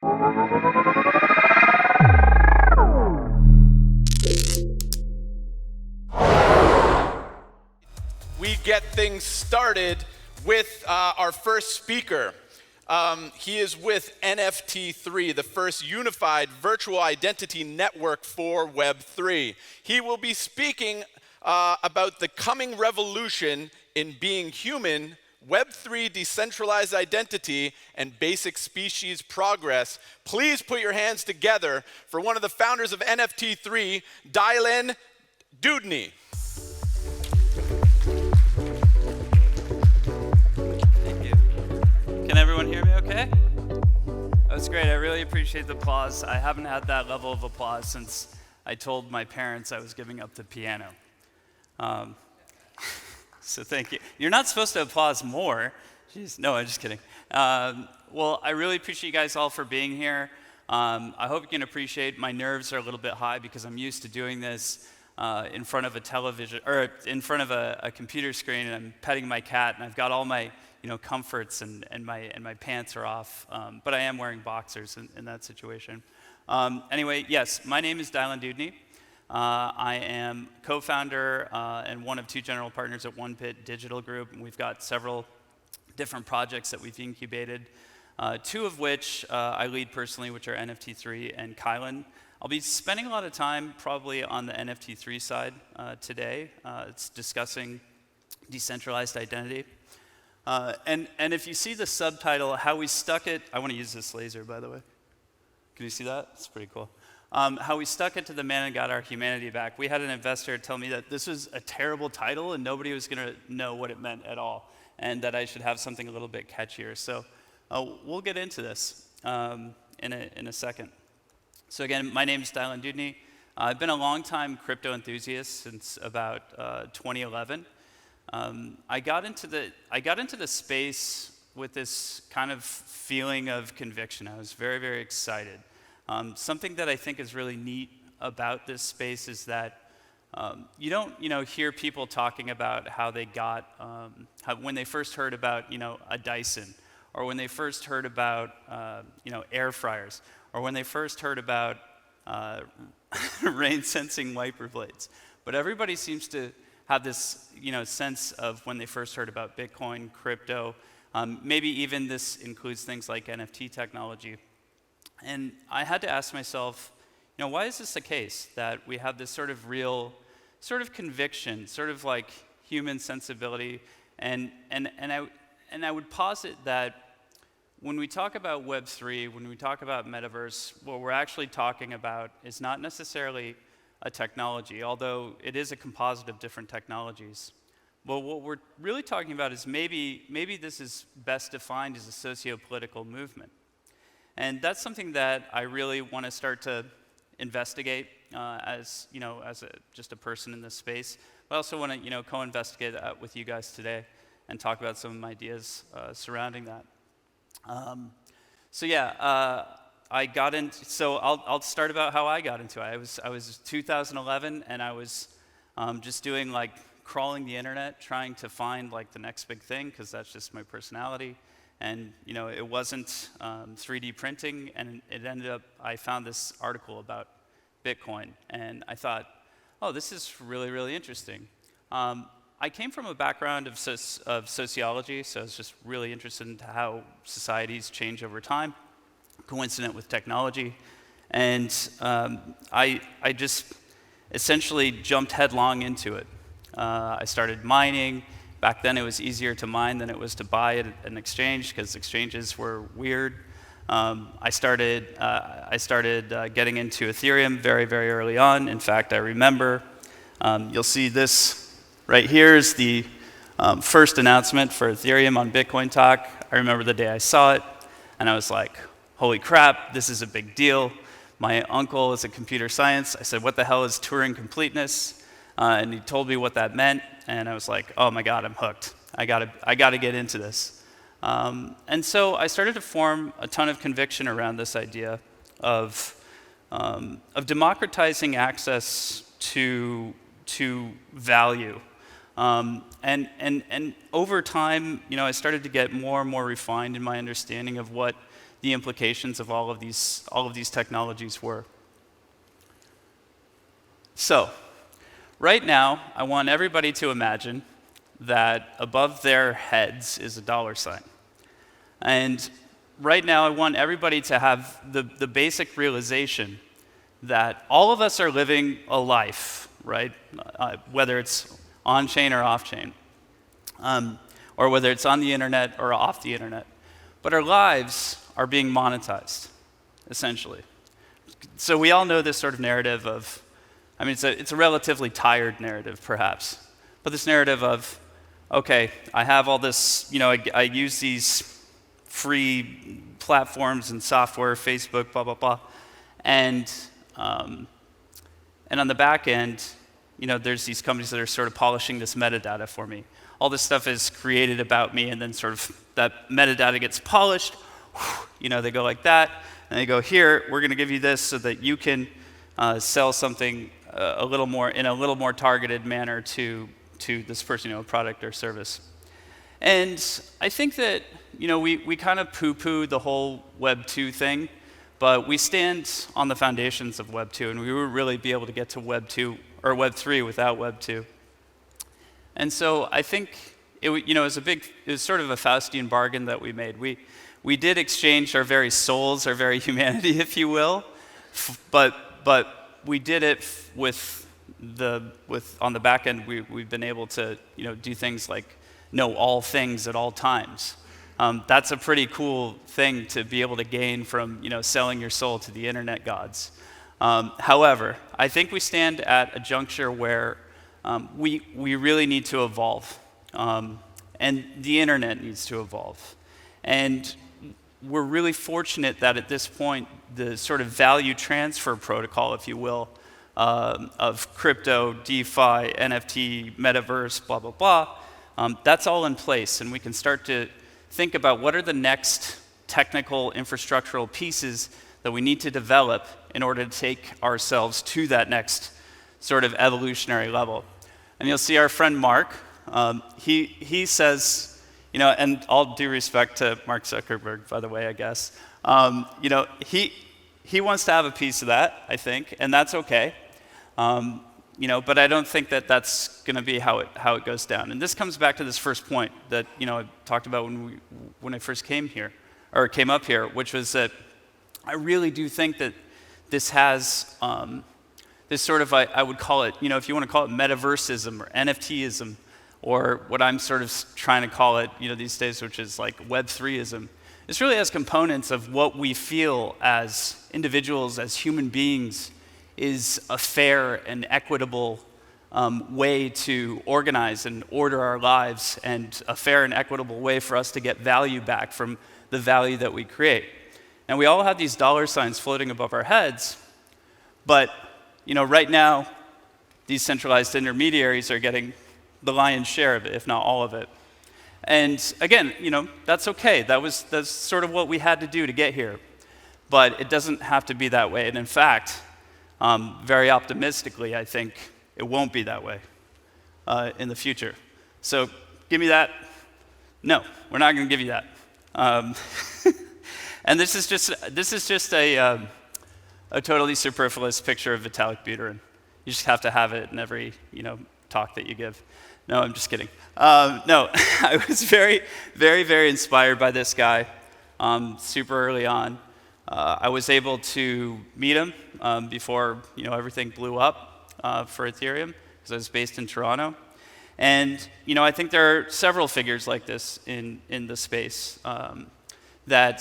We get things started with our first speaker. He is with NFT3, the first unified virtual identity network for Web3. He will be speaking about the coming revolution in being human, Web3 decentralized identity, and basic species progress. Please put your hands together for one of the founders of NFT3, Dylan Dudney. Can everyone hear me okay? That was great. I really appreciate the applause. I haven't had that level of applause since I told my parents I was giving up the piano. So thank you. You're not supposed to applaud more. Jeez, no, I'm just kidding. Well, I really appreciate you guys all for being here. I hope you can appreciate my nerves are a little bit high because I'm used to doing this in front of a television, or in front of a computer screen, and I'm petting my cat, and I've got all my comforts, and my pants are off, but I am wearing boxers in that situation. Anyway, yes, my name is Dylan Dudney. I am co-founder and one of two general partners at One Pit Digital Group, and we've got several different projects that we've incubated, two of which I lead personally, which are NFT3 and Kylan. I'll be spending a lot of time probably on the NFT3 side today. It's discussing decentralized identity. And if you see the subtitle, how we stuck it, I want to use this laser, by the way. Can you see that? It's pretty cool. How we stuck it to the man and got our humanity back. We had an investor tell me that this was a terrible title and nobody was going to know what it meant at all, and that I should have something a little bit catchier. So we'll get into this in a second. So again, my name is Dylan Dudney. I've been a long-time crypto enthusiast since about 2011. I got into the space with this kind of feeling of conviction. I was very, very excited. Something that I think is really neat about this space is that you don't, hear people talking about how they got, when they first heard about, a Dyson, or when they first heard about, air fryers, or when they first heard about rain-sensing wiper blades. But everybody seems to have this, sense of when they first heard about Bitcoin, crypto, maybe even this includes things like NFT technology. And I had to ask myself, why is this the case that we have this sort of real, sort of conviction, sort of like human sensibility, and I would posit that when we talk about Web3, when we talk about metaverse, what we're actually talking about is not necessarily a technology, although it is a composite of different technologies. Well, what we're really talking about is maybe this is best defined as a socio-political movement. And that's something that I really want to start to investigate as just a person in this space. But I also want to co-investigate with you guys today and talk about some ideas surrounding that. I got into. So I'll start about how I got into it. I was 2011, and I was just doing crawling the internet, trying to find the next big thing, because that's just my personality. And it wasn't 3D printing, and it ended up, I found this article about Bitcoin, and I thought, oh, this is really, really interesting. I came from a background of sociology, so I was just really interested in how societies change over time, coincident with technology, and I just essentially jumped headlong into it. I started mining. Back then, it was easier to mine than it was to buy at an exchange because exchanges were weird. I started getting into Ethereum very, very early on. In fact, I remember, you'll see this right here is the first announcement for Ethereum on Bitcoin Talk. I remember the day I saw it, and I was like, holy crap, this is a big deal. My uncle is a computer science. I said, what the hell is Turing completeness? And he told me what that meant, and I was like, oh my God, I'm hooked. I gotta get into this. And so I started to form a ton of conviction around this idea of democratizing access to value. And over time, I started to get more and more refined in my understanding of what the implications of all of these technologies were. So, right now, I want everybody to imagine that above their heads is a dollar sign. And right now, I want everybody to have the basic realization that all of us are living a life, right? Whether it's on-chain or off-chain, or whether it's on the internet or off the internet. But our lives are being monetized, essentially. So we all know this sort of narrative of, I mean, it's a relatively tired narrative, perhaps, but this narrative of, okay, I have all this, I use these free platforms and software, Facebook, blah, blah, blah, and on the back end, there's these companies that are sort of polishing this metadata for me. All this stuff is created about me, and then sort of that metadata gets polished. They go like that, and they go, here, we're going to give you this so that you can sell something a little more targeted manner to this person, a product or service. And I think that, we kind of poo-poo the whole Web 2 thing, but we stand on the foundations of Web 2, and we wouldn't really be able to get to Web 2 or Web 3 without Web 2. And so I think it was sort of a Faustian bargain that we made. We did exchange our very souls, our very humanity, if you will, but we did it with on the back end. We've been able to do things like know all things at all times. That's a pretty cool thing to be able to gain from selling your soul to the internet gods. However, I think we stand at a juncture where we really need to evolve, and the internet needs to evolve. And we're really fortunate that at this point, the sort of value transfer protocol, if you will, of crypto, DeFi, NFT, metaverse, blah, blah, blah, that's all in place, and we can start to think about what are the next technical infrastructural pieces that we need to develop in order to take ourselves to that next sort of evolutionary level. And you'll see our friend Mark, he says, and all due respect to Mark Zuckerberg, by the way, I guess, he wants to have a piece of that, I think, and that's okay. But I don't think that that's going to be how it goes down. And this comes back to this first point that I talked about when I first came up here, which was that I really do think that this has this sort of, I would call it, if you want to call it metaverseism or NFTism, or what I'm sort of trying to call it, these days, which is like Web3ism. This really has components of what we feel as individuals, as human beings, is a fair and equitable way to organize and order our lives, and a fair and equitable way for us to get value back from the value that we create. And we all have these dollar signs floating above our heads, but right now, these centralized intermediaries are getting the lion's share of it, if not all of it. And again, that's okay. That's sort of what we had to do to get here. But it doesn't have to be that way. And in fact, very optimistically, I think it won't be that way in the future. So give me that. No, we're not going to give you that. And this is just a totally superfluous picture of Vitalik Buterin. You just have to have it in every talk that you give. No, I'm just kidding. No, I was very, very, very inspired by this guy super early on. I was able to meet him before everything blew up for Ethereum, because I was based in Toronto. And I think there are several figures like this in the space that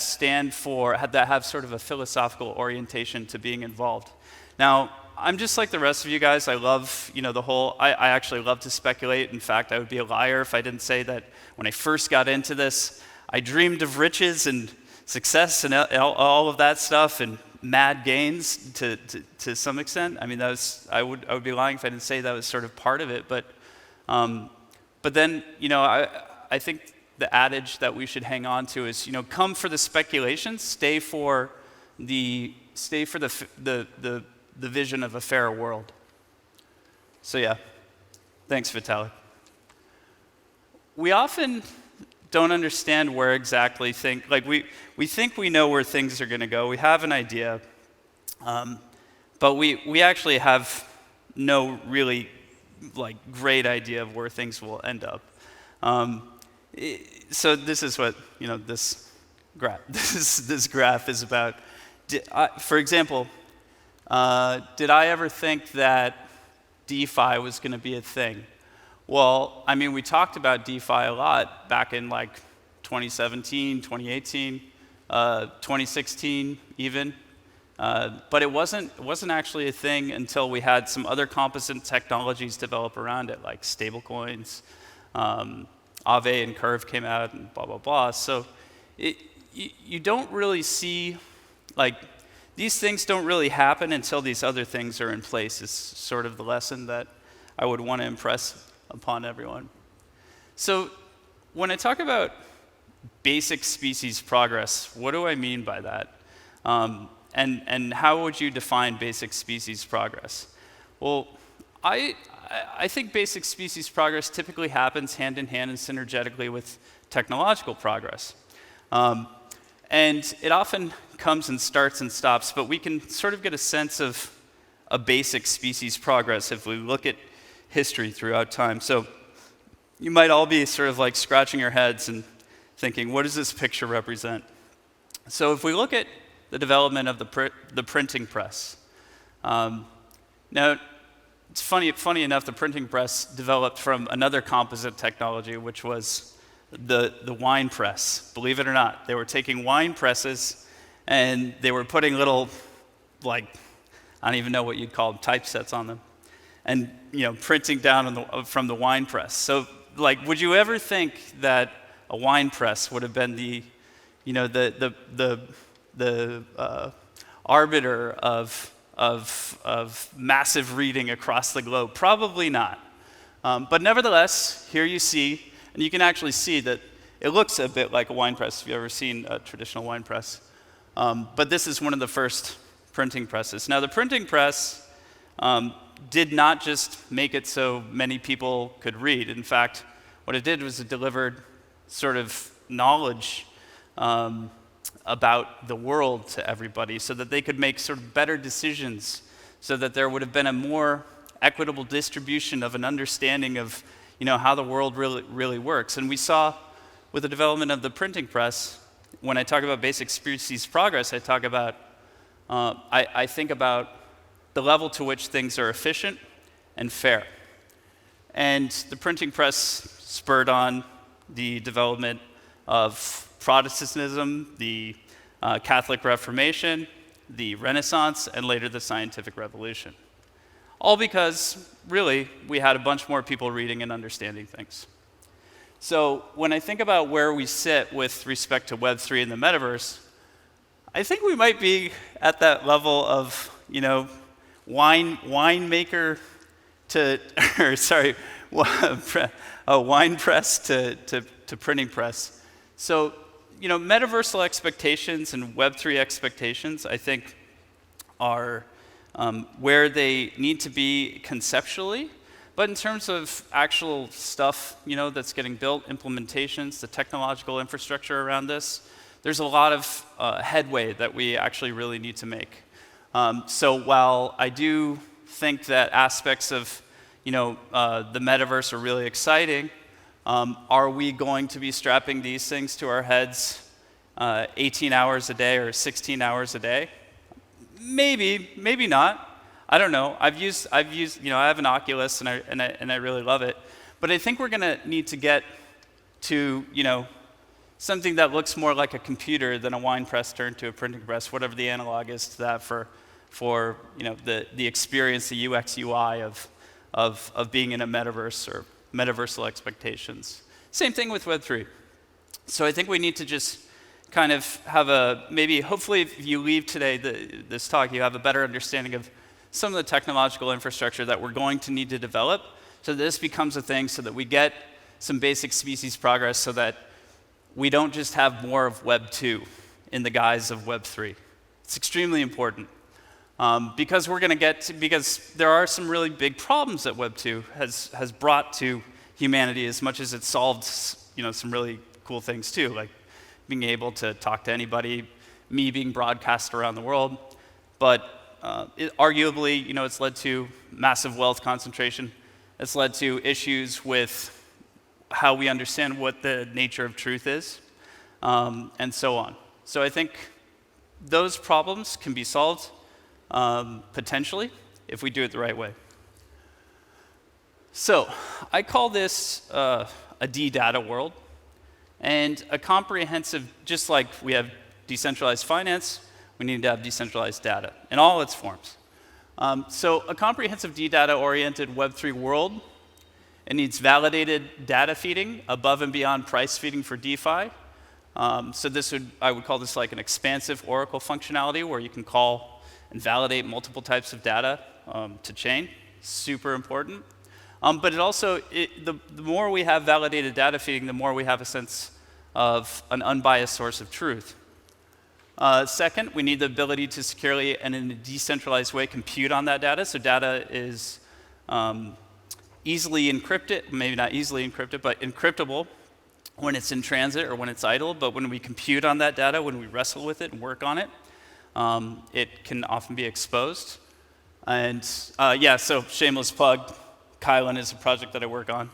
have sort of a philosophical orientation to being involved. Now, I'm just like the rest of you guys. I love, I actually love to speculate. In fact, I would be a liar if I didn't say that when I first got into this, I dreamed of riches and success and all of that stuff and mad gains to some extent. I mean, I would be lying if I didn't say that was sort of part of it. But then, I think the adage that we should hang on to is, come for the speculation, stay for the vision of a fairer world. So yeah, thanks, Vitalik. We often don't understand where exactly we think we know where things are going to go. We have an idea, but we actually have no really great idea of where things will end up. So this is what this graph is about. For example, did I ever think that DeFi was going to be a thing? Well, I mean, we talked about DeFi a lot back in 2017, 2018, 2016 even. But it wasn't actually a thing until we had some other composite technologies develop around it, like stablecoins. Aave and Curve came out, and blah, blah, blah. So you don't really see, these things don't really happen until these other things are in place, is sort of the lesson that I would want to impress upon everyone. So when I talk about basic species progress, what do I mean by that? And how would you define basic species progress? Well, I think basic species progress typically happens hand in hand and synergetically with technological progress. And it often comes and starts and stops, but we can sort of get a sense of a basic species progress if we look at history throughout time. So you might all be sort of scratching your heads and thinking, what does this picture represent? So if we look at the development of the printing press. Now, it's funny enough, the printing press developed from another composite technology, which was the wine press. Believe it or not, they were taking wine presses and they were putting little, I don't even know what you'd call them, typesets on them, and printing down from the wine press. So, would you ever think that a wine press would have been the arbiter of massive reading across the globe? Probably not. But nevertheless, here you see, and you can actually see that it looks a bit like a wine press if you've ever seen a traditional wine press. But this is one of the first printing presses. Now, the printing press did not just make it so many people could read. In fact, what it did was it delivered sort of knowledge about the world to everybody so that they could make sort of better decisions, so that there would have been a more equitable distribution of an understanding of how the world really works. And we saw with the development of the printing press, when I talk about basic species progress, I talk about, I think about the level to which things are efficient and fair. And the printing press spurred on the development of Protestantism, the Catholic Reformation, the Renaissance, and later the Scientific Revolution. All because, really, we had a bunch more people reading and understanding things. So when I think about where we sit with respect to Web3 and the metaverse, I think we might be at that level of, winemaker to, or sorry, wine press to printing press. So, metaversal expectations and Web3 expectations, I think, are where they need to be conceptually. But in terms of actual stuff, that's getting built, implementations, the technological infrastructure around this, there's a lot of headway that we actually really need to make. So while I do think that aspects of, the metaverse are really exciting, are we going to be strapping these things to our heads 18 hours a day or 16 hours a day? Maybe, maybe not. I don't know. I have an Oculus and I really love it. But I think we're going to need to get to, something that looks more like a computer than a wine press turned to a printing press, whatever the analog is to that for the experience, the UX, UI of being in a metaverse or metaversal expectations. Same thing with Web3. So I think we need to just kind of have hopefully if you leave today, this talk, you have a better understanding of some of the technological infrastructure that we're going to need to develop so that this becomes a thing, so that we get some basic species progress, so that we don't just have more of Web 2 in the guise of Web 3. It's extremely important because because there are some really big problems that Web 2 has brought to humanity, as much as it solved some really cool things too, like being able to talk to anybody, me being broadcast around the world. But arguably, it's led to massive wealth concentration. It's led to issues with how we understand what the nature of truth is, and so on. So I think those problems can be solved potentially if we do it the right way. So I call this a D-data world, and a comprehensive, just like we have decentralized finance, we need to have decentralized data in all its forms. So a comprehensive D-data-oriented Web3 world, it needs validated data feeding above and beyond price feeding for DeFi. So I would call this like an expansive Oracle functionality where you can call and validate multiple types of data to chain. Super important. But it also, the more we have validated data feeding, the more we have a sense of an unbiased source of truth. Second, we need the ability to securely and in a decentralized way compute on that data. So data is easily encrypted, maybe not easily encrypted, but encryptable when it's in transit or when it's idle. But when we compute on that data, when we wrestle with it and work on it, it can often be exposed. And yeah, so shameless plug, Kylan is a project that I work on.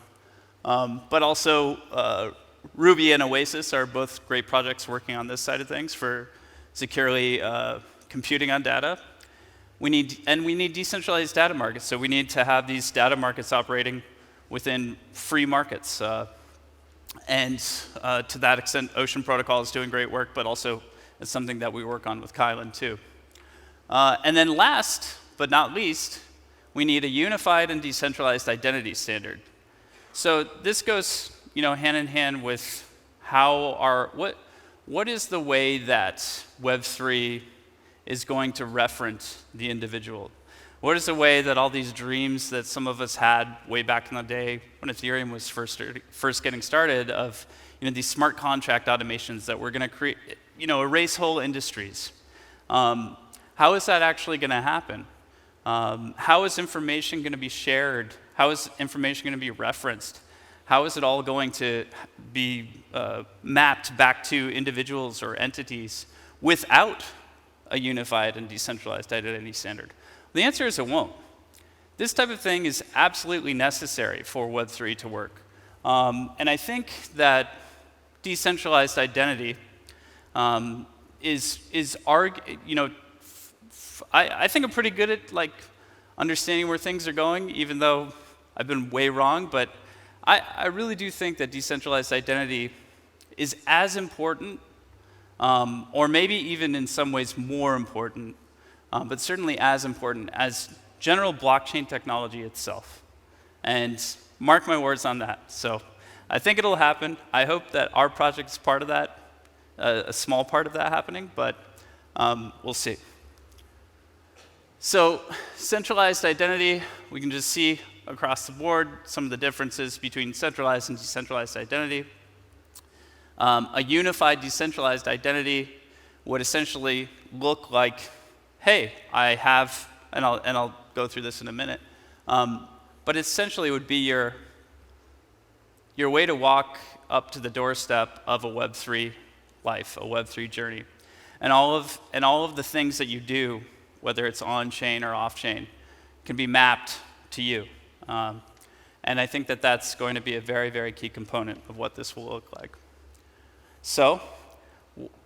But also Ruby and Oasis are both great projects working on this side of things for securely computing on data. We need decentralized data markets, so we need to have these data markets operating within free markets. And to that extent, Ocean Protocol is doing great work, but also it's something that we work on with Kylan too. And then last but not least, we need a unified and decentralized identity standard. So this goes, hand in hand with what is the way that Web3 is going to reference the individual? What is the way that all these dreams that some of us had way back in the day when Ethereum was first getting started of these smart contract automations that we're going to create, erase whole industries? How is that actually going to happen? How is information going to be shared? How is information going to be referenced? How is it all going to be mapped back to individuals or entities without a unified and decentralized identity standard? The answer is it won't. This type of thing is absolutely necessary for Web3 to work. And I think that decentralized identity I think I'm pretty good at understanding where things are going, even though I've been way wrong. But I really do think that decentralized identity is as important, or maybe even in some ways more important, but certainly as important as general blockchain technology itself. And mark my words on that. So I think it'll happen. I hope that our project is part of that, a small part of that happening, but we'll see. So centralized identity, we can just see across the board some of the differences between centralized and decentralized identity. A unified decentralized identity would essentially look like, hey, I have, and I'll go through this in a minute, but essentially it would be your way to walk up to the doorstep of a Web3 life, a Web3 journey. And all of the things that you do, whether it's on-chain or off-chain, can be mapped to you. And I think that that's going to be a very, very key component of what this will look like. So,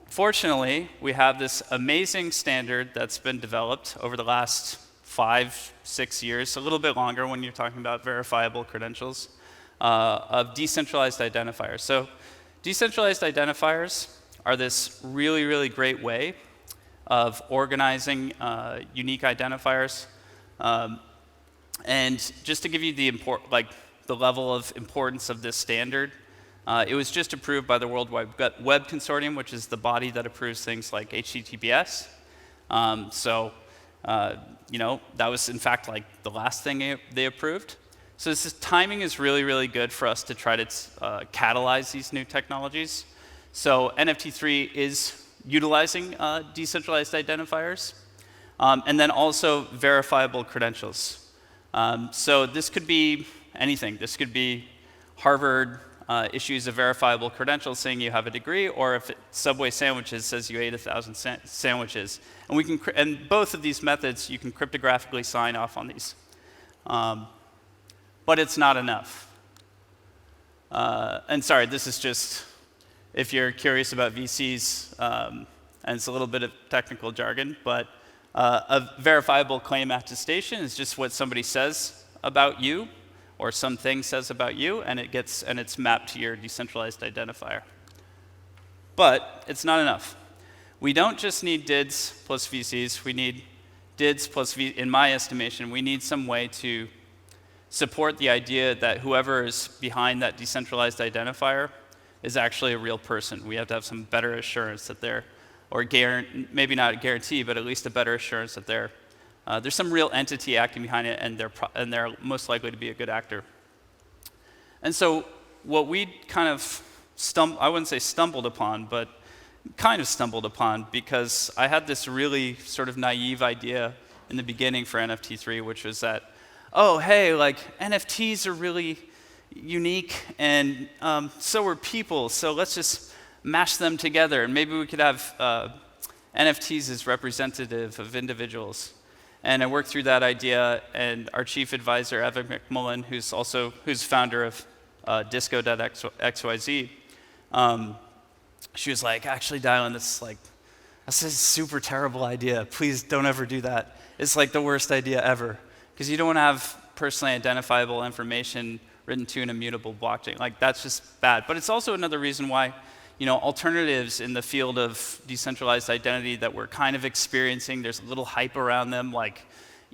fortunately, we have this amazing standard that's been developed over the last 5-6 years, a little bit longer when you're talking about verifiable credentials, of decentralized identifiers. So, decentralized identifiers are this really, really great way of organizing unique identifiers. And just to give you the level of importance of this standard, it was just approved by the World Wide Web Consortium, which is the body that approves things like HTTPS. That was in fact the last thing they approved. So this timing is really, really good for us to try to catalyze these new technologies. So NFT3 is utilizing decentralized identifiers, and then also verifiable credentials. So this could be anything. This could be Harvard issues a verifiable credential saying you have a degree, or if Subway sandwiches says you ate 1,000 sandwiches. And we can, and both of these methods, you can cryptographically sign off on these. But it's not enough. And sorry, this is just, if you're curious about VCs, and it's a little bit of technical jargon, but a verifiable claim attestation is just what somebody says about you, or something says about you, and it's mapped to your decentralized identifier. But it's not enough. We don't just need DIDs plus VCs. We need DIDs plus in my estimation, we need some way to support the idea that whoever is behind that decentralized identifier is actually a real person. We have to have some better assurance that they're, or maybe not a guarantee, but at least a better assurance that there's some real entity acting behind it, and they're most likely to be a good actor. And so what we kind of I wouldn't say stumbled upon, but kind of stumbled upon, because I had this really sort of naive idea in the beginning for NFT3, which was that, oh, hey, like NFTs are really unique, and so are people, so let's just mash them together, and maybe we could have NFTs as representative of individuals. And I worked through that idea, and our chief advisor, Evan McMullen, who's founder of Disco.xyz, she was like, actually, Dylan, that's a super terrible idea. Please don't ever do that. It's like the worst idea ever, because you don't want to have personally identifiable information written to an immutable blockchain. Like, that's just bad. But it's also another reason why, alternatives in the field of decentralized identity that we're kind of experiencing, there's a little hype around them, like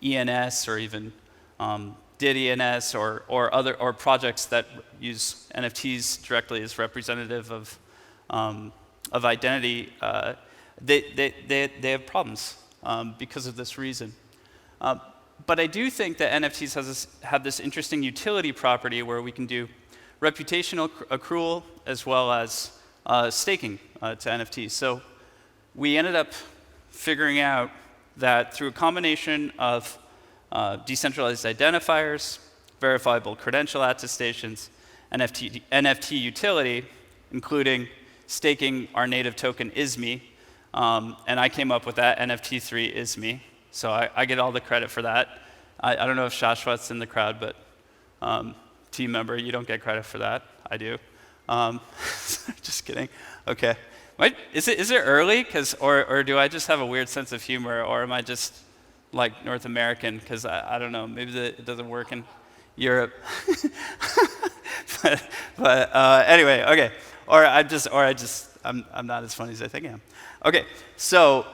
ENS or even DidENS or projects that use NFTs directly as representative of identity. They have problems because of this reason. But I do think that NFTs have this interesting utility property where we can do reputational accrual as well as staking to NFTs. So we ended up figuring out that through a combination of decentralized identifiers, verifiable credential attestations, NFT utility, including staking our native token ISME, and I came up with that, NFT3 ISME. So I get all the credit for that. I don't know if Shashwat's in the crowd, but team member, you don't get credit for that. I do. Just kidding. Okay. Is it early? Or do I just have a weird sense of humor, or am I just like North American? Because I don't know. Maybe it doesn't work in Europe. but anyway, okay. I'm not as funny as I think I am. Okay, so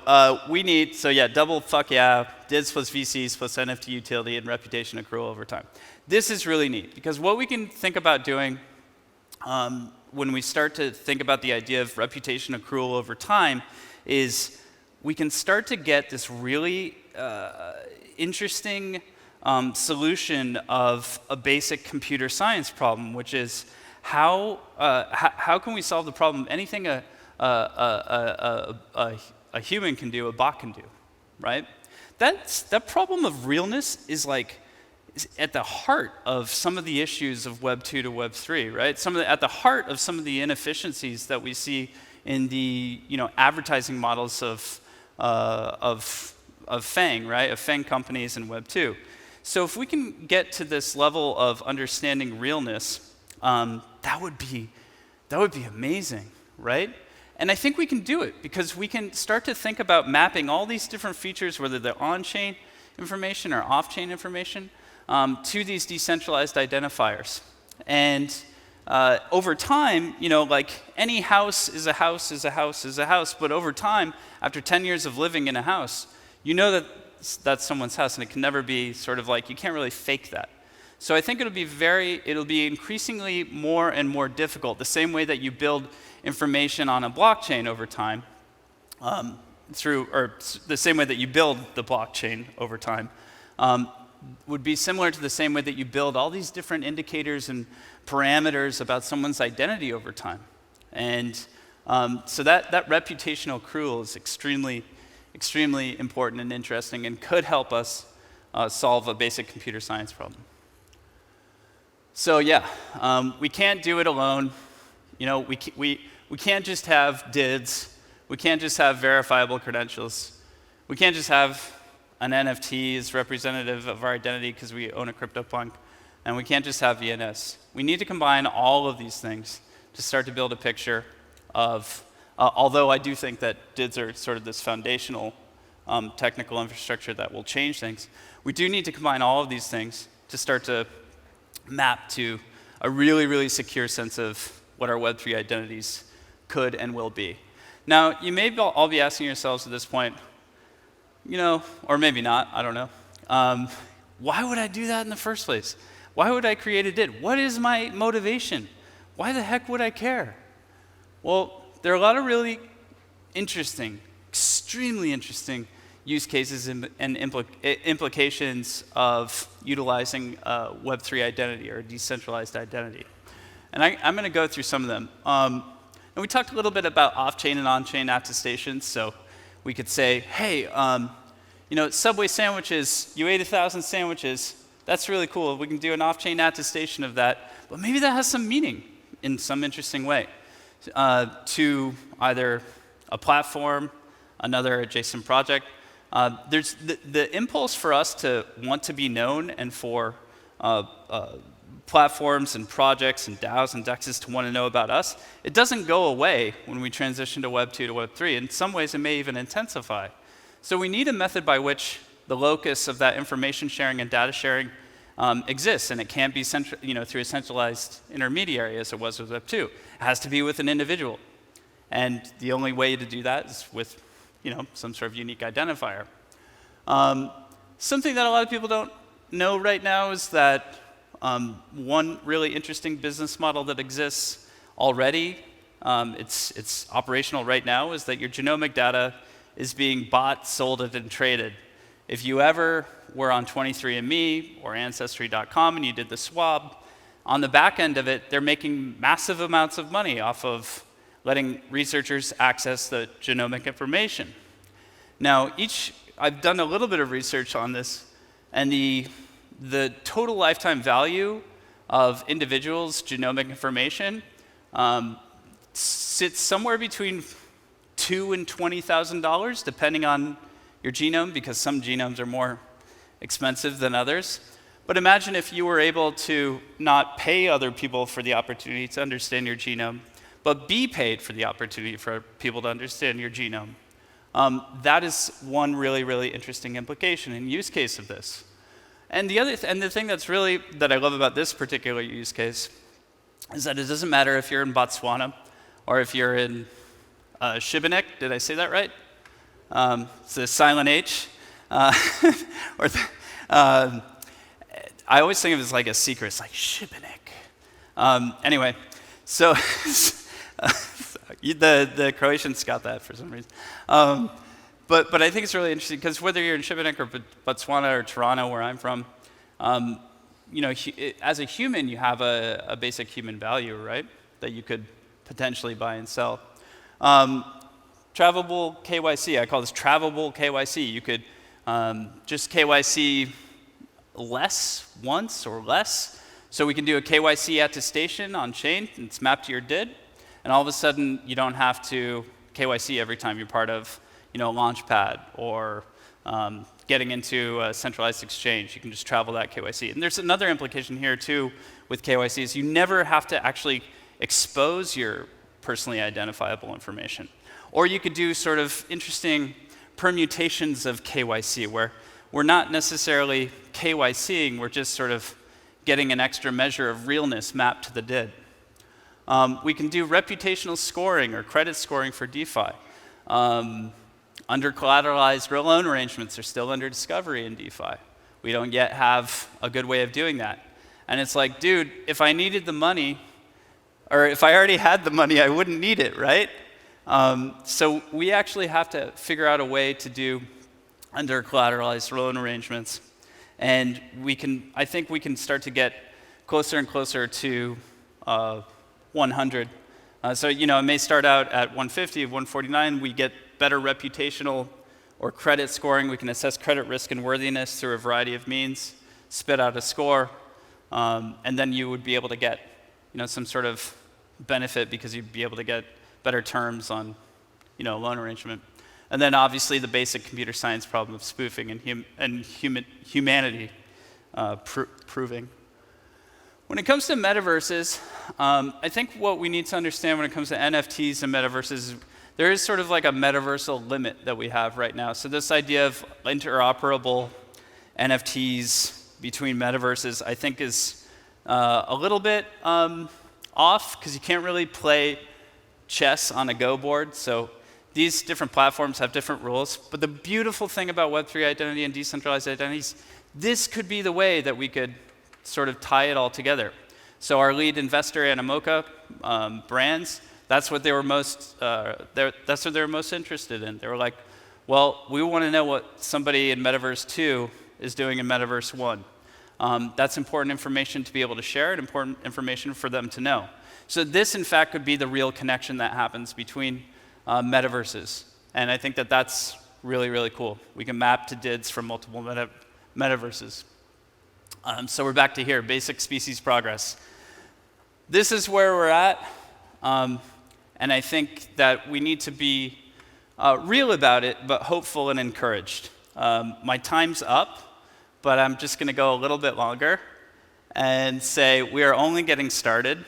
we need, double fuck yeah, DIDs plus VCs plus NFT utility and reputation accrual over time. This is really neat, because what we can think about doing when we start to think about the idea of reputation accrual over time is we can start to get this really interesting solution of a basic computer science problem, which is how can we solve the problem? Anything a human can do, a bot can do, right? That problem of realness is at the heart of some of the issues of Web 2 to Web 3, right? At the heart of some of the inefficiencies that we see in the advertising models of FANG, right? Of FANG companies in Web 2. So if we can get to this level of understanding realness, that would be amazing, right? And I think we can do it because we can start to think about mapping all these different features, whether they're on-chain information or off-chain information, to these decentralized identifiers. And over time, like any house is a house is a house is a house, but over time, after 10 years of living in a house, you know that that's someone's house, and it can never be sort of like, you can't really fake that. So I think it'll be increasingly more and more difficult, the same way that you build information on a blockchain over time, or the same way that you build the blockchain over time, would be similar to the same way that you build all these different indicators and parameters about someone's identity over time. And so that reputational accrual is extremely, extremely important and interesting, and could help us solve a basic computer science problem. So yeah, we can't do it alone. You know, we can't just have DIDs. We can't just have verifiable credentials. We can't just have an NFT as representative of our identity because we own a CryptoPunk. And we can't just have VNS. We need to combine all of these things to start to build a picture of, although I do think that DIDs are sort of this foundational technical infrastructure that will change things, we do need to combine all of these things to start to map to a really, really secure sense of what our Web3 identities could and will be. Now, you may all be asking yourselves at this point, you know, or maybe not, I don't know, why would I do that in the first place? Why would I create a DID? What is my motivation? Why the heck would I care? Well, there are a lot of really interesting, extremely interesting use cases and implications of utilizing Web3 identity or decentralized identity. And I'm going to go through some of them. And we talked a little bit about off-chain and on-chain attestations. So we could say, hey, you know, Subway sandwiches, you ate 1,000 sandwiches. That's really cool. We can do an off-chain attestation of that. But maybe that has some meaning in some interesting way to either a platform, another adjacent project. There's the impulse for us to want to be known and for platforms and projects and DAOs and DEXs to want to know about us. It doesn't go away when we transition to Web 2 to Web 3. In some ways, it may even intensify. So we need a method by which the locus of that information sharing and data sharing exists, and it can't be through a centralized intermediary as it was with Web 2. It has to be with an individual. And the only way to do that is with some sort of unique identifier. Something that a lot of people don't know right now is that one really interesting business model that exists already, it's operational right now, is that your genomic data is being bought, sold, and traded. If you ever were on 23andMe or Ancestry.com and you did the swab, on the back end of it, they're making massive amounts of money off of letting researchers access the genomic information. Now, I've done a little bit of research on this, and the total lifetime value of individuals' genomic information sits somewhere between $2,000 and $20,000, depending on your genome, because some genomes are more expensive than others. But imagine if you were able to not pay other people for the opportunity to understand your genome, but be paid for the opportunity for people to understand your genome. That is one really, really interesting implication and use case of this. And the thing that I love about this particular use case is that it doesn't matter if you're in Botswana or if you're in Shibanek. Did I say that right? It's a silent H. I always think of it as like a secret. It's like Shibanek. Anyway, so the Croatians got that for some reason. But I think it's really interesting because whether you're in Shibanek or Botswana or Toronto, where I'm from, as a human, you have a basic human value, right? That you could potentially buy and sell. Travelable KYC, I call this Travelable KYC. You could just KYC less once or less. So we can do a KYC attestation on chain, and it's mapped to your DID, and all of a sudden you don't have to KYC every time you're part of a Launchpad or getting into a centralized exchange. You can just travel that KYC. And there's another implication here too with KYC is you never have to actually expose your personally identifiable information. Or you could do sort of interesting permutations of KYC where we're not necessarily KYCing, we're just sort of getting an extra measure of realness mapped to the DID. We can do reputational scoring or credit scoring for DeFi. Under collateralized real loan arrangements are still under discovery in DeFi. We don't yet have a good way of doing that. And it's like, dude, if I needed the money, or if I already had the money, I wouldn't need it, right? So we actually have to figure out a way to do under collateralized loan arrangements. And I think we can start to get closer and closer to 100. So it may start out at 150, 149. We get better reputational or credit scoring. We can assess credit risk and worthiness through a variety of means, spit out a score. and then you would be able to get some sort of benefit because you'd be able to get better terms on a loan arrangement. And then obviously the basic computer science problem of spoofing and humanity proving. When it comes to metaverses, I think what we need to understand when it comes to NFTs and metaverses, there is sort of like a metaversal limit that we have right now. So this idea of interoperable NFTs between metaverses, I think is a little bit off, because you can't really play chess on a Go board. So these different platforms have different rules. But the beautiful thing about Web3 identity and decentralized identities, this could be the way that we could sort of tie it all together. So our lead investor, Animoca Brands, that's what they were most interested in. They were like, well, we want to know what somebody in Metaverse 2 is doing in Metaverse 1. That's important information to be able to share and important information for them to know. So this, in fact, could be the real connection that happens between metaverses. And I think that that's really, really cool. We can map to DIDs from multiple metaverses. So we're back to here, basic species progress. This is where we're at. And I think that we need to be real about it, but hopeful and encouraged. My time's up, but I'm just going to go a little bit longer and say we are only getting started.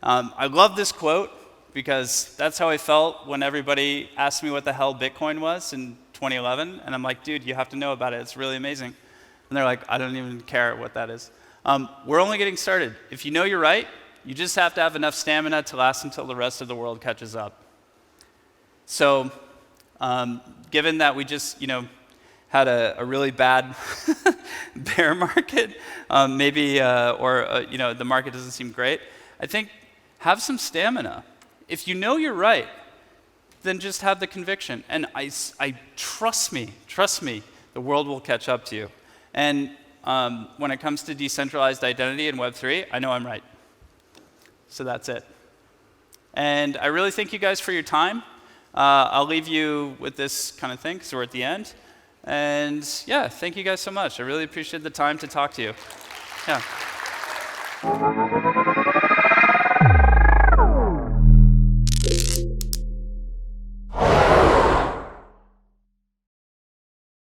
I love this quote because that's how I felt when everybody asked me what the hell Bitcoin was in 2011. And I'm like, dude, you have to know about it. It's really amazing. And they're like, I don't even care what that is. We're only getting started. If you know you're right, you just have to have enough stamina to last until the rest of the world catches up. So given that we just had a really bad bear market, maybe, or the market doesn't seem great, I think have some stamina. If you know you're right, then just have the conviction. And I trust me, the world will catch up to you. And when it comes to decentralized identity in Web3, I know I'm right. So that's it. And I really thank you guys for your time. I'll leave you with this kind of thing, because we're at the end. And yeah, thank you guys so much. I really appreciate the time to talk to you. Yeah.